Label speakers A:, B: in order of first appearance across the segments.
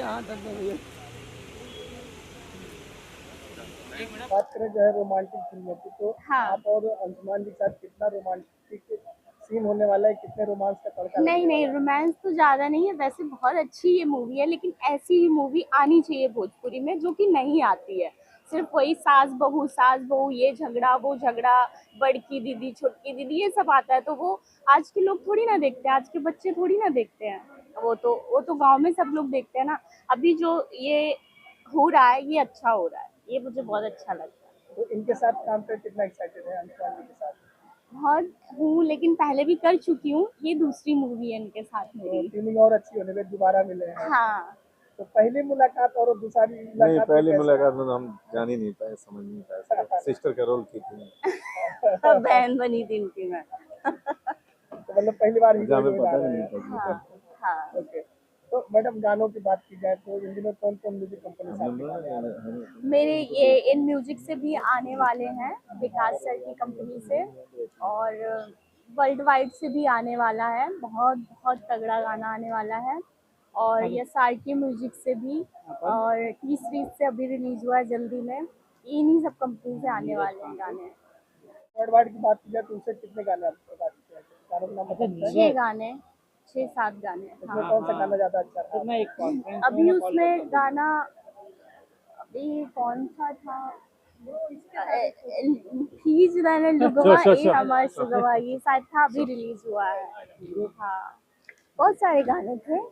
A: यहाँ तक तो भैया।
B: बात करें जो है रोमांटिक फिल्मों की, तो
C: हाँ।
B: आप और अंशुमान जी के साथ कितना रोमांटिक सीन होने वाला है, कितने रोमांस का तड़का
C: नहीं
B: लगने
C: नहीं,
B: वाला है?
C: रोमांस तो ज़्यादा नहीं है, वैसे बहुत अच्छी ये मूवी है, लेकिन ऐसी ही मूवी आनी चाहिए भोजपुरी में जो कि नहीं आती है। सिर्फ वही सास बहू, ये झगड़ा वो झगड़ा, बड़की दीदी छोटकी दीदी, ये सब आता है, तो वो आज के लोग थोड़ी ना देखते हैं, आज के बच्चे थोड़ी ना देखते हैं। वो तो गांव में सब लोग देखते हैं ना। अभी जो ये हो रहा है ये अच्छा हो रहा है, ये मुझे बहुत अच्छा लगता है।
B: तो इनके साथ काम कर कितना एक्साइटेड है अंशुमान जी के साथ?
C: बहुत हूँ, लेकिन पहले भी कर चुकी हूँ, ये दूसरी मूवी है इनके साथ
B: तो
C: मेरी।
B: ट्यूनिंग और अच्छी होने में दोबारा मिले हैं।
C: हाँ।
B: तो पहली मुलाकात और दूसरी
D: नहीं,
B: मुलाकात
D: पहली
B: कैसे?
D: मुलाकात में तो हम जान ही नहीं पाए, समझ नहीं पाए, सिस्टर का रोल की थी।
C: बहन बनी थी उनकी मैं।
B: तो मतलब पहली बार
D: मुझे हमें
B: हीरोइन आ
D: पता
B: रहे
D: नहीं
B: हैं।
D: था।
C: हाँ हाँ।
B: ओके। तो मैडम गानों की बात की जाए तो इन दिनों कौन कौन म्यूजिक कंपनी साथ में गाने आ रहे हैं?
C: मेरे ये इन म्यूजिक से भी आने वाले हैं, विकास सर की कंपनी से, और वर्ल्ड वाइड से भी आने वाला है, बहुत बहुत तगड़ा गाना आने वाला है। और ये सार की म्यूजिक से भी, और टी सीरीज से अभी रिलीज हुआ है जल्दी में। इन्हीं सब कंपनी से आने वाले हैं गाने।
B: वर्ल्ड वाइड की बात की जाए तो उससे कितने गाने आप बता सकते हैं? गानों का नाम बता सकते हैं?
C: 6 गाने, 6-7 गाने।
B: उसमें
C: हाँ।
B: कौन सा गाना ज्यादा अच्छा था?
C: अभी उसमें गाना, अभी कौन सा था, खींच रहे लुगवा ए हमार सुगवा, ये शायद था, अभी रिलीज हुआ है। हाँ, बहुत सारे गाने थे।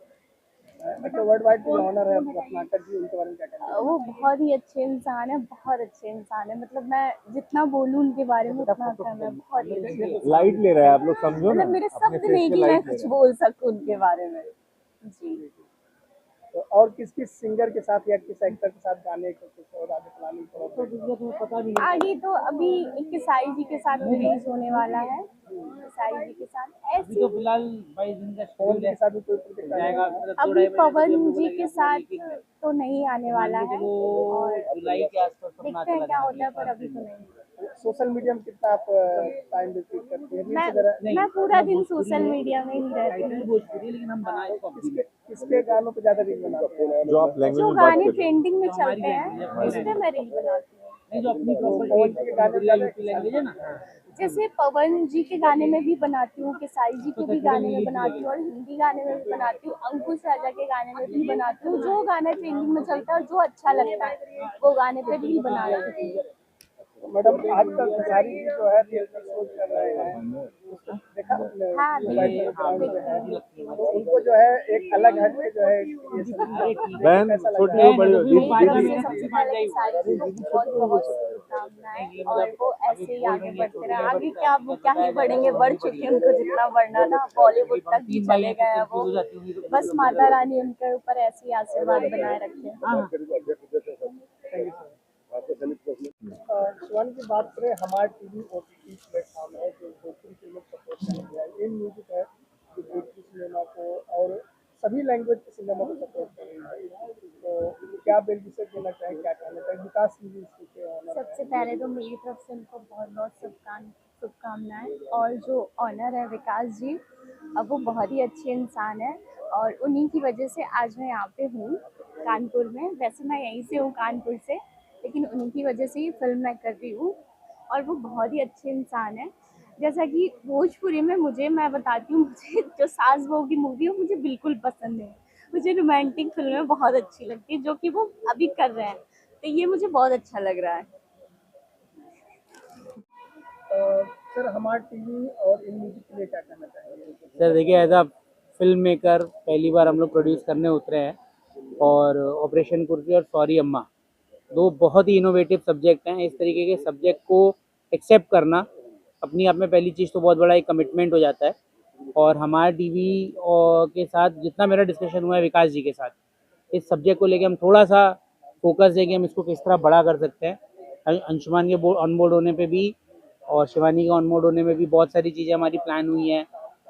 B: अच्छा, वर्ल्ड वाइड जो ऑनर है रत्नाकर जी, उनके बारे में क्या कहना है?
C: वो बहुत ही अच्छे इंसान है, बहुत अच्छे इंसान है, मतलब मैं जितना बोलूँ उनके बारे में उतना कम है, बहुत ही अच्छे इंसान।
D: लाइट ले रहा है, आप लोग समझो ना,
C: मतलब मेरे
D: अपने
C: शब्द
D: फेस
C: नहीं
D: पे
C: कि मैं
D: लाइट ले
C: कुछ
D: रहा
C: बोल सकूं उनके बारे में। जी।
B: तो और किस किस सिंगर के साथ या किस एक्टर के साथ गाने को कुछ और आगे प्लानिंग करो?
A: पता नहीं
C: आगे तो अभी एक साई जी के साथ रिलीज होने वाला है, साई जी के साथ
A: अभी
C: ऐसे।
A: तो फिलहाल भाई दिन का
B: पवन
A: शेड्यूल
B: जी
A: है,
B: के साथ भी कोई प्रोजेक्ट
A: जाएगा
B: आएगा?
A: मतलब
C: अभी पवन जी के साथ तो नहीं आने वाला है,
A: वो
C: और
A: जुलाई के आसपास अपना
C: देखते हैं
A: चला
C: क्या
A: जाएगा।
C: होता है, पर अभी तो नहीं।
B: सोशल मीडिया में कितना आप टाइम व्यतीत करती है?
C: मैं पूरा दिन सोशल मीडिया में ही रहती
A: टाइटल
C: हूँ।
A: भोजपुरी, लेकिन हम बनाए इसको अपनी में।
B: किसके गानों पे ज्यादा रील बनाते हैं?
D: जो आप लैंग्वेज
C: जो
D: में बात
C: गाने
D: करते हैं।
C: ट्रेंडिंग में चलते हैं उस पे मैं रील बनाती हूँ।
A: नहीं, जो अपनी
B: पवन
A: प्रॉपर
B: जी के गाने
A: भोजपुरी या यूपी लैंग्वेज है ना,
C: जैसे पवन जी के गाने में भी बनाती हूँ, किसाई जी के भी गाने में बनाती हूँ, और हिंदी गाने में भी बनाती हूँ, अंकुश राजा के गाने में भी बनाती हूँ। जो गाना ट्रेंडिंग में चलता है और जो अच्छा लगता है वो गाने पे रील बना लेती हूँ।
B: तो मैडम आजकल खेसारी जी जो है रियलिटी शो कर रहे हैं, उसको देखा आपने?
C: हाँ,
B: मोबाइल में
C: देखती
B: ग्राउंड में है,
C: हूँ।
B: तो उनको जो है एक अलग हट के जो है ये सब
D: बहन
B: कैसा लग
D: छोटी
B: रहा
D: हो
B: है?
D: बड़ी हो,
C: मेरी
D: दीदी
C: तरफ
D: दीदी
C: से सबसे पहले किसाई जी को बहुत बहुत शुभकामनाएं, और वो ऐसे ही आगे बढ़ते रहे। आगे क्या, वो क्या ही बढ़ेंगे, बढ़ चुके हैं, उनको जितना बढ़ना था बॉलीवुड तक ही चले गए हैं वो। बस माता रानी उनके ऊपर ऐसे ही आशीर्वाद बनाए रखे।
B: शिवानी की बात करें, हमारे टीवी OTT प्लेटफॉर्म है जो भोजपुरी फिल्मों को सपोर्ट करने वाला इन म्यूजिक है जो भोजपुरी सिनेमा को और सभी लैंग्वेज के सिनेमा को सपोर्ट कर रही है। तो क्या बेनिफिट देना चाहें, क्या कहना चाहें? विकास जी इसके ऑनर
C: सबसे पहले तो मेरी तरफ से उनको बहुत बहुत शुभकामनाएं, और जो ऑनर है विकास जी, अब वो बहुत ही अच्छे इंसान है, और उन्हीं की वजह से आज मैं यहाँ पे हूँ कानपुर में। वैसे मैं यहीं से हूँ, कानपुर से, लेकिन उन्हीं की वजह से ही फिल्म मैं कर रही हूँ, और वो बहुत ही अच्छे इंसान है। जैसा कि भोजपुरी में मैं बताती हूँ, मुझे जो सास बहू की मूवी है मुझे बिल्कुल पसंद है। मुझे रोमांटिक फिल्में बहुत अच्छी लगती है, जो कि वो अभी कर रहे हैं, तो ये मुझे बहुत अच्छा लग रहा है।
B: सर, हमारे टीवी और इन म्यूजिक के लिए क्या कहना चाहेंगे?
A: सर देखिए, एज अ फिल्म मेकर पहली बार हम लोग प्रोड्यूस करने उतरे हैं, और ऑपरेशन कुर्सी और सॉरी अम्मा दो बहुत ही इनोवेटिव सब्जेक्ट हैं। इस तरीके के सब्जेक्ट को एक्सेप्ट करना अपनी आप में पहली चीज़ तो बहुत बड़ा एक कमिटमेंट हो जाता है। और हमारे टीवी और के साथ जितना मेरा डिस्कशन हुआ है विकास जी के साथ, इस सब्जेक्ट को लेके हम थोड़ा सा फोकस है कि हम इसको किस तरह बड़ा कर सकते हैं। अंशुमान के ऑन बोर्ड होने पे भी और शिवानी के ऑन बोर्ड होने में भी बहुत सारी चीज़ें हमारी प्लान हुई हैं।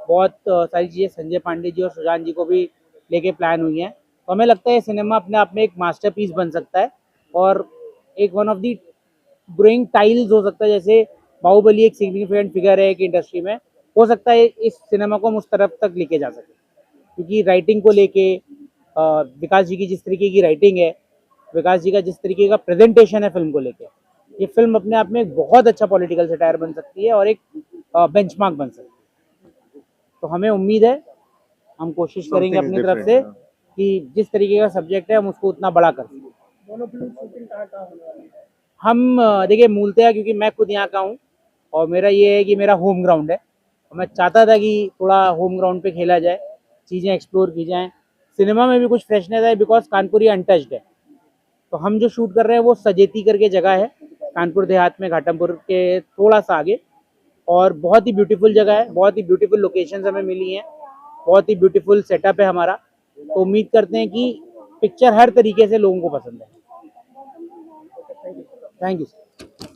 A: बहुत सारी चीज़ें संजय पांडे जी और सुजान जी को भी लेके प्लान हुई हैं। तो हमें लगता है सिनेमा अपने आप में एक मास्टरपीस बन सकता है, और एक one of the growing tiles हो सकता है। जैसे बाहुबली एक सिग्निफिकेंट फिगर है एक इंडस्ट्री में, हो सकता है इस सिनेमा को हम उस तरफ तक लेके जा सकें, क्योंकि राइटिंग को लेके, विकास जी की जिस तरीके की राइटिंग है, विकास जी का जिस तरीके का प्रेजेंटेशन है फिल्म को लेके, ये फिल्म अपने आप में एक बहुत अच्छा पॉलिटिकल सटायर बन सकती है और एक बेंचमार्क बन सकती है। तो हमें उम्मीद है, हम कोशिश करेंगे
D: Something is
A: अपनी तरफ
D: different,
A: से
D: हाँ।
A: कि जिस तरीके का सब्जेक्ट है हम उसको उतना बड़ा कर सकें।
B: दोनों फिल्म शूटिंग कहाँ कहाँ होने वाली है?
A: हम देखिए मूलतः क्योंकि मैं खुद यहाँ का हूँ और मेरा ये है कि मेरा होम ग्राउंड है, और मैं चाहता था कि थोड़ा होम ग्राउंड पे खेला जाए, चीज़ें एक्सप्लोर की जाएँ, सिनेमा में भी कुछ फ्रेशनेस है, बिकॉज कानपुर ये अनटच्ड है। तो हम जो शूट कर रहे हैं वो सजेती करके जगह है, कानपुर देहात में, घाटमपुर के थोड़ा सा आगे, और बहुत ही ब्यूटीफुल जगह है, बहुत ही ब्यूटीफुल लोकेशंस हमें मिली हैं, बहुत ही ब्यूटीफुल सेटअप है हमारा। तो उम्मीद करते हैं कि पिक्चर हर तरीके से लोगों को पसंद है। Thank you sir.